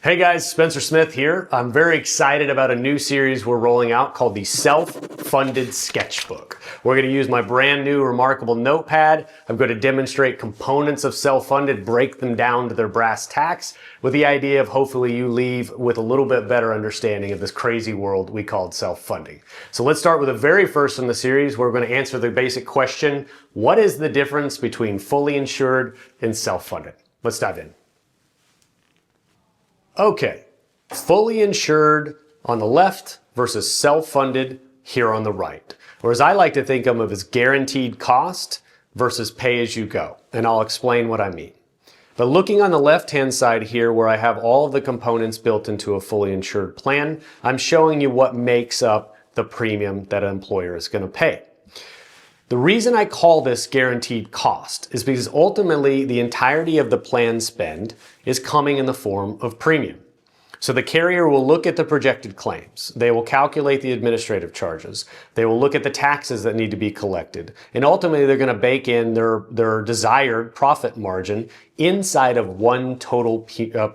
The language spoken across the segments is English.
Hey guys, Spencer Smith here. I'm very excited about a new series we're rolling out called the Self-Funded Sketchbook. We're going to use my brand new remarkable notepad. I'm going to demonstrate components of self-funded, break them down to their brass tacks, with the idea of hopefully you leave with a little bit better understanding of this crazy world we called self-funding. So let's start with the very first in the series. We're going to answer the basic question, what is the difference between fully insured and self-funded? Let's dive in. Okay, fully insured on the left versus self-funded here on the right. Or as I like to think of them as guaranteed cost versus pay-as-you-go. And I'll explain what I mean. But looking on the left-hand side here where I have all of the components built into a fully insured plan, I'm showing you what makes up the premium that an employer is going to pay. The reason I call this guaranteed cost is because ultimately the entirety of the plan spend is coming in the form of premium. So the carrier will look at the projected claims. They will calculate the administrative charges. They will look at the taxes that need to be collected. And ultimately they're going to bake in their desired profit margin inside of one total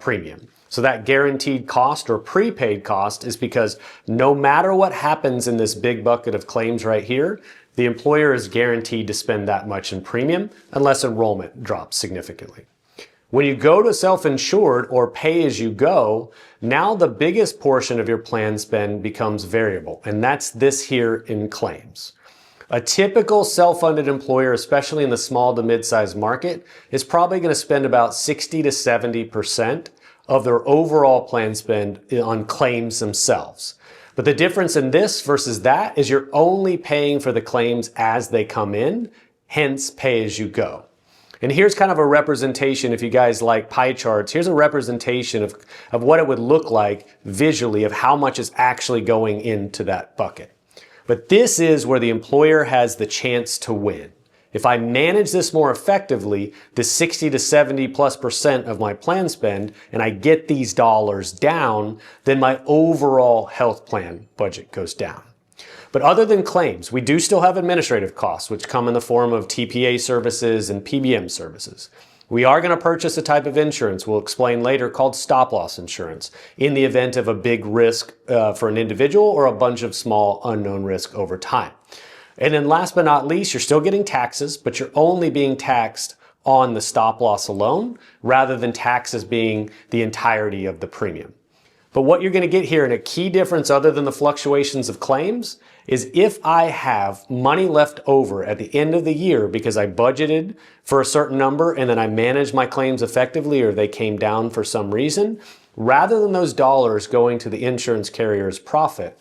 premium. So that guaranteed cost or prepaid cost is because no matter what happens in this big bucket of claims right here, the employer is guaranteed to spend that much in premium unless enrollment drops significantly. When you go to self-insured or pay-as-you-go, now the biggest portion of your plan spend becomes variable, and that's this here in claims. A typical self-funded employer, especially in the small to mid-sized market, is probably going to spend about 60 to 70% of their overall plan spend on claims themselves. But the difference in this versus that is you're only paying for the claims as they come in, hence pay as you go. And here's kind of a representation, if you guys like pie charts, here's a representation of what it would look like visually of how much is actually going into that bucket. But this is where the employer has the chance to win. If I manage this more effectively, the 60 to 70+% of my plan spend, and I get these dollars down, then my overall health plan budget goes down. But other than claims, we do still have administrative costs, which come in the form of TPA services and PBM services. We are going to purchase a type of insurance we'll explain later called stop-loss insurance in the event of a big risk for an individual or a bunch of small unknown risk over time. And then last but not least, you're still getting taxes, but you're only being taxed on the stop loss alone rather than taxes being the entirety of the premium. But what you're going to get here, and a key difference other than the fluctuations of claims, is if I have money left over at the end of the year because I budgeted for a certain number and then I managed my claims effectively or they came down for some reason, rather than those dollars going to the insurance carrier's profit,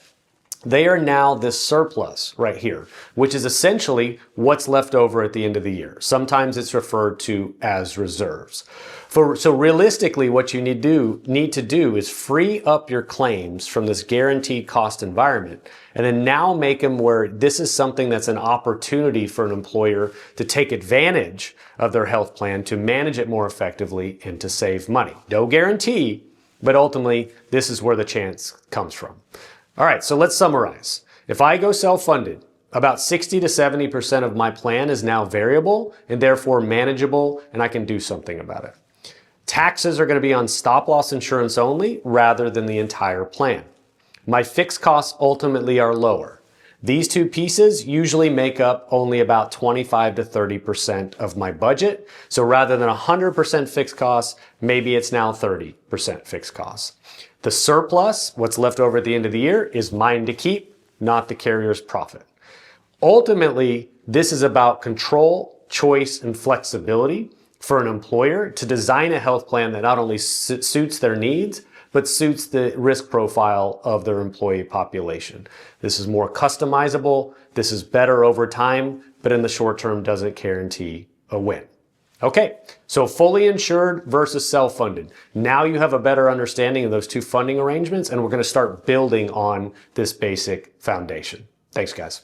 they are now this surplus right here, which is essentially what's left over at the end of the year. Sometimes it's referred to as reserves. So realistically, what you need to do is free up your claims from this guaranteed cost environment and then now make them where this is something that's an opportunity for an employer to take advantage of their health plan, to manage it more effectively, and to save money. No guarantee, but ultimately, this is where the chance comes from. All right, so let's summarize. If I go self-funded, about 60 to 70% of my plan is now variable and therefore manageable, and I can do something about it. Taxes are going to be on stop-loss insurance only rather than the entire plan. My fixed costs ultimately are lower. These two pieces usually make up only about 25 to 30% of my budget. So rather than 100% fixed costs, maybe it's now 30% fixed costs. The surplus, what's left over at the end of the year, is mine to keep, not the carrier's profit. Ultimately, this is about control, choice, and flexibility for an employer to design a health plan that not only suits their needs, but suits the risk profile of their employee population. This is more customizable, this is better over time, but in the short term doesn't guarantee a win. Okay, so fully insured versus self-funded. Now you have a better understanding of those two funding arrangements, and we're going to start building on this basic foundation. Thanks, guys.